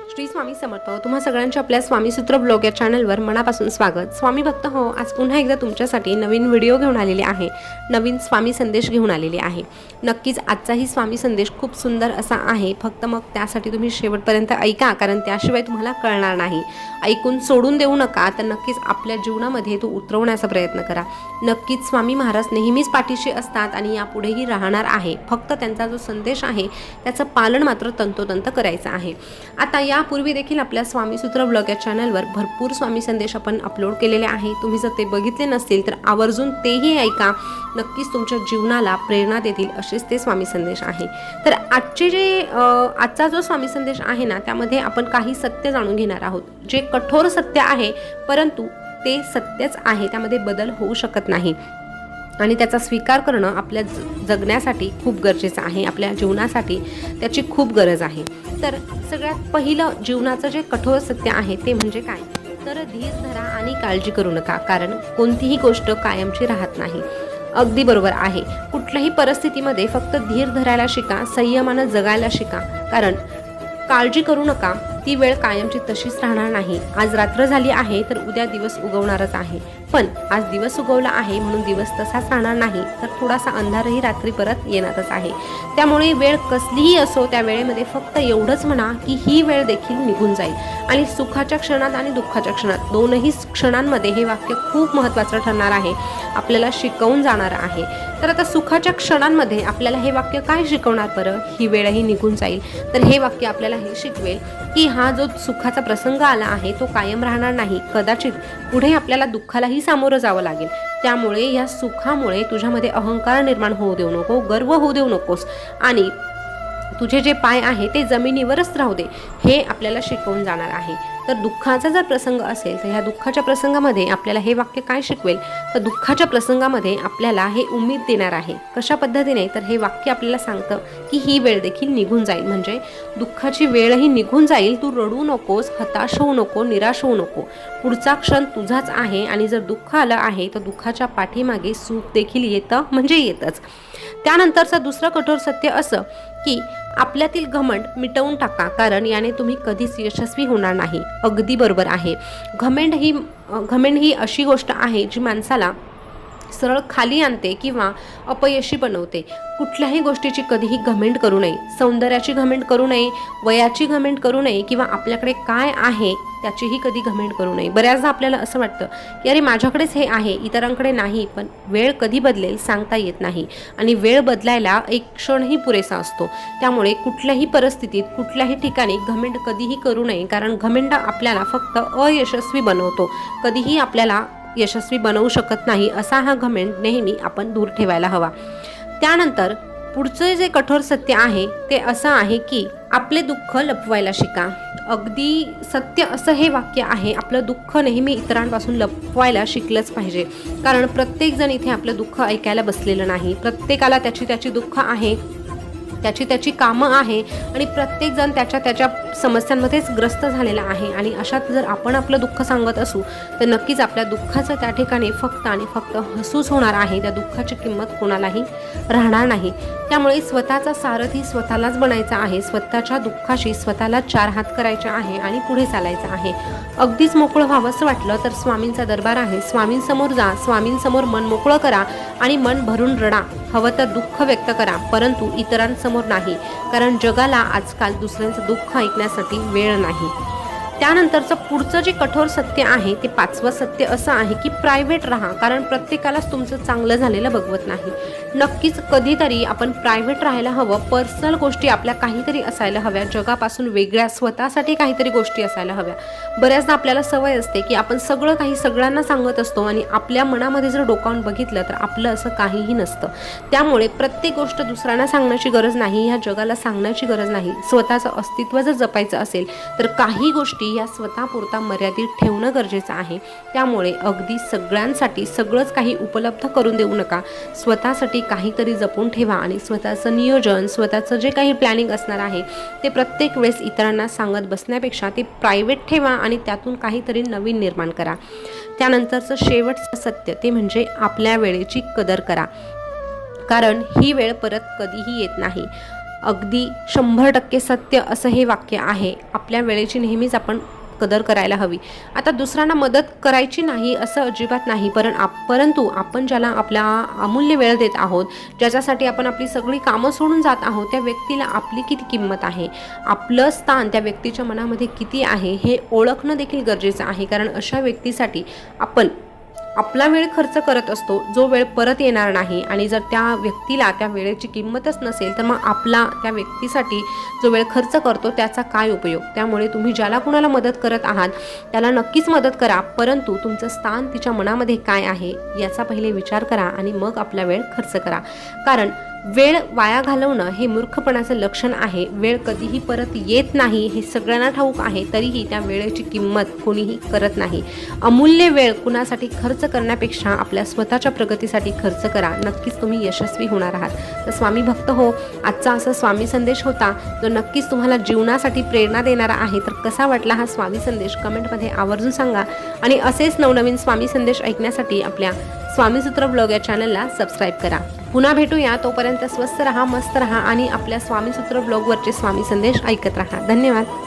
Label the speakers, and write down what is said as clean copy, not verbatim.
Speaker 1: श्री स्वामी समर्थ. तुम्हा सगळ्यांचे आपल्या स्वामीसूत्र ब्लॉग या चॅनलवर मनापासून स्वागत. स्वामी भक्त हो, आज पुन्हा एकदा तुमच्यासाठी नवीन व्हिडिओ घेऊन आलेले आहे, नवीन स्वामी संदेश घेऊन आलेले आहे. नक्कीच आजचाही स्वामी संदेश खूप सुंदर असा आहे. फक्त मग त्यासाठी तुम्ही शेवटपर्यंत ऐका, कारण त्याशिवाय तुम्हाला कळणार नाही. ऐकून सोडून देऊ नका, तर नक्कीच आपल्या जीवनामध्ये तो उतरवण्याचा प्रयत्न करा. नक्कीच स्वामी महाराज नेहमीच पाठीशी असतात आणि यापुढेही राहणार आहे. फक्त त्यांचा जो संदेश आहे त्याचं पालन मात्र तंतोतंत करायचं आहे. आता यापूर्वी देखील आपल्या स्वामीसूत्र ब्लॉग या चॅनलवर भरपूर स्वामी संदेश आपण अपलोड केलेले आहे. तुम्ही जर ते बघितले नसतील तर आवर्जून तेही ऐका. नक्कीच तुमच्या जीवनाला प्रेरणा देतील असेच ते स्वामी संदेश आहे. तर आजचा जो स्वामी संदेश आहे ना, त्यामध्ये आपण काही सत्य जाणून घेणार आहोत, जे कठोर सत्य आहे, परंतु ते सत्यच आहे, त्यामध्ये बदल होऊ शकत नाही आणि त्याचा स्वीकार करणं आपल्या जगण्यासाठी खूप गरजेचं आहे. आपल्या जीवनासाठी त्याची खूप गरज आहे. तर सगळ्यात पहिलं जीवनाचं जे कठोर सत्य आहे ते म्हणजे काय, तर धीर धरा आणि काळजी करू नका, कारण कोणतीही गोष्ट कायमची राहत नाही. अगदी बरोबर आहे. कुठल्याही परिस्थितीमध्ये फक्त धीर धरायला शिका, संयमानं जगायला शिका, कारण काळजी करू नका, ती वेळ कायमची तशीच राहणार नाही. आज रात्र झाली आहे तर उद्या दिवस उगवणारच आहे, पण आज दिवस उगवला आहे म्हणून दिवस तसाच राहणार नाही, तर थोडासा अंधारही रात्री परत येणारच आहे. त्यामुळे वेळ कसलीही असो, त्या वेळेमध्ये फक्त एवढंच म्हणा की ही वेळ देखील निघून जाईल. आणि सुखाच्या क्षणात आणि दुःखाच्या क्षणात, दोनही क्षणांमध्ये हे वाक्य खूप महत्त्वाचं ठरणार आहे, आपल्याला शिकवून जाणार आहे. तर आता सुखाच्या क्षणांमध्ये आपल्याला हे वाक्य काय शिकवणार बरं, ही वेळही निघून जाईल. तर हे वाक्य आपल्याला हे शिकवेल की हा जो सुखाचा प्रसंग आला आहे तो कायम राहणार नाही. कदाचित पुढे आपल्याला दुःखालाही सामोरं जावं लागेल. त्यामुळे या सुखामुळे तुझ्यामध्ये अहंकार निर्माण होऊ देऊ नको, गर्व होऊ देऊ नकोस, आणि तुझे जे पाय आहे ते जमिनीवरच राहू दे, हे आपल्याला शिकवून जाणार आहे. तर दुःखाचा जर प्रसंग असेल तर ह्या दुःखाच्या प्रसंगामध्ये आपल्याला हे वाक्य काय शिकवेल, तर दुःखाच्या प्रसंगामध्ये आपल्याला हे उमेद देणार आहे. कशा पद्धतीने, तर हे वाक्य आपल्याला सांगतं की ही वेळ देखील निघून जाईल, म्हणजे दुःखाची वेळही निघून जाईल. तू रडू नकोस, हताश होऊ नको, निराश होऊ नको. पुढचा क्षण तुझाच आहे, आणि जर दुःख आलं आहे तर दुःखाच्या पाठीमागे सुख देखील येतं, म्हणजे येतच. त्यानंतरचं दुसरं कठोर सत्य असं की आपल्यातील घमंड मिटवून टाका, कारण याने तुम्ही कधीच यशस्वी होणार नाही. अगदी बरोबर आहे. घमंड ही अशी गोष्ट आहे जी माणसाला सरळ खाली आणते किंवा अपयशी बनवते. कुठल्याही गोष्टीची कधीही घमेंड करू नये. सौंदर्याची घमेंड करू नये, वयाची घमेंड करू नये, किंवा आपल्याकडे काय आहे त्याचीही कधी घमेंड करू नये. बऱ्याचदा आपल्याला असं वाटतं की अरे माझ्याकडेच हे आहे, इतरांकडे नाही. पण वेळ कधी बदलेल सांगता येत नाही, आणि वेळ बदलायला एक क्षणही पुरेसा असतो. त्यामुळे कुठल्याही परिस्थितीत, कुठल्याही ठिकाणी घमेंड कधीही करू नये, कारण घमेंड आपल्याला फक्त अयशस्वी बनवतो, कधीही आपल्याला यशस्वी बनवू शकत नाही. असा हा घमेंड नेहमी आपण दूर ठेवायला हवा. त्यानंतर पुढचं जे कठोर सत्य आहे ते असं आहे की आपले दुःख लपवायला शिका. अगदी सत्य असं हे वाक्य आहे. आपलं दुःख नेहमी इतरांपासून लपवायला शिकलंच पाहिजे, कारण प्रत्येकजण इथे आपलं दुःख ऐकायला बसलेलं नाही. प्रत्येकाला त्याची दुःख आहे, त्याची कामं आहे, आणि प्रत्येकजण त्याच्या समस्यांमध्येच ग्रस्त झालेला आहे. आणि अशात जर आपण आपलं दुःख सांगत असू तर नक्कीच आपल्या दुःखाचं त्या ठिकाणी फक्त आणि फक्त हसूच होणार आहे. त्या दुःखाची किंमत कोणालाही राहणार नाही. त्यामुळे स्वतःचा सारथी स्वतःलाच बनायचा आहे. स्वतःच्या दुःखाशी स्वतःला चार हात करायचे आहे आणि पुढे चालायचं आहे. अगदीच मोकळं व्हावं असं वाटलं तर स्वामींचा दरबार आहे, स्वामींसमोर जा, स्वामींसमोर मन मोकळं करा आणि मन भरून रडा. हवं तर दुःख व्यक्त करा, परंतु इतरांसमोर नाही, कारण जगाला आजकाल दुसऱ्यांचं दुःख ऐकण्यासाठी वेळ नाही. त्यानंतरचं पुढचं जे कठोर सत्य आहे ते पाचवं सत्य असं आहे की प्रायव्हेट राहा, कारण प्रत्येकालाच तुमचं चांगलं झालेलं बघवत नाही. नक्कीच कधीतरी आपण प्रायव्हेट राहायला हवं. पर्सनल गोष्टी आपल्या काहीतरी असायला हव्या, जगापासून वेगळ्या स्वतःसाठी काहीतरी गोष्टी असायला हव्या. बऱ्याचदा आपल्याला सवय असते की आपण सगळं काही सगळ्यांना सांगत असतो, आणि आपल्या मनामध्ये जर डोकावून बघितलं तर आपलं असं काहीही नसतं. त्यामुळे प्रत्येक गोष्ट दुसऱ्यांना सांगण्याची गरज नाही, ह्या जगाला सांगण्याची गरज नाही. स्वतःचं अस्तित्व जर जपायचं असेल तर काही गोष्टी या स्वतःपुरता मर्यादित ठेवणं गरजेचं आहे. त्यामुळे अगदी सगळ्यांसाठी सगळंच काही उपलब्ध करून देऊ नका. स्वतःसाठी काहीतरी जपून ठेवा, आणि स्वतःचं नियोजन, स्वतःचं जे काही प्लॅनिंग असणार आहे ते प्रत्येक वेळेस इतरांना सांगत बसण्यापेक्षा ते प्रायव्हेट ठेवा आणि त्यातून काहीतरी नवीन निर्माण करा. त्यानंतरचं शेवटचं सत्य ते म्हणजे आपल्या वेळेची कदर करा, कारण ही वेळ परत कधीही येत नाही. अगदी 100% सत्य असं हे वाक्य आहे. आपल्या वेळेची नेहमीच आपण कदर करायला हवी. आता दुसऱ्यांना मदत करायची नाही असं अजिबात नाही, परंतु आपण ज्याला आपला अमूल्य वेळ देत आहोत, ज्याच्यासाठी आपण आपली सगळी कामं सोडून जात आहोत, त्या व्यक्तीला आपली किती किंमत आहे, आपलं स्थान त्या व्यक्तीच्या मनामध्ये किती आहे हे ओळखणं देखील गरजेचं आहे. कारण अशा व्यक्तीसाठी आपण आपला वेळ खर्च करत असतो, जो वेळ परत येणार नाही. आणि जर त्या व्यक्तीला त्या वेळेची किंमतच नसेल तर मग आपला त्या व्यक्तीसाठी जो वेळ खर्च करतो त्याचा काय उपयोग. त्यामुळे तुम्ही ज्याला कुणाला मदत करत आहात त्याला नक्कीच मदत करा, परंतु तुमचं स्थान तिच्या मनामध्ये काय आहे याचा पहिले विचार करा आणि मग आपला वेळ खर्च करा. कारण वेळ वाया घालवणं हे मूर्खपणाचं लक्षण आहे. वेळ कधीही परत येत नाही हे सगळ्यांना ठाऊक आहे, तरीही त्या वेळेची किंमत कोणीही करत नाही. अमूल्य वेळ कुणासाठी खर्च करण्यापेक्षा आपल्या स्वतःच्या प्रगतीसाठी खर्च करा. नक्कीच तुम्ही यशस्वी होणार आहात. तर स्वामी भक्त हो, आजचा असा स्वामी संदेश होता जो नक्कीच तुम्हाला जीवनासाठी प्रेरणा देणारा आहे. तर कसा वाटला हा स्वामी संदेश कमेंटमध्ये आवर्जून सांगा आणि असेच नवनवीन स्वामी संदेश ऐकण्यासाठी आपल्या स्वामीसूत्र ब्लॉग या चॅनलला सबस्क्राईब करा. पुन्हा भेटूया, तोपर्यंत स्वस्त रहा, मस्त रहा आणि आपल्या स्वामीसूत्र ब्लॉगवरचे स्वामी संदेश ऐकत रहा. धन्यवाद.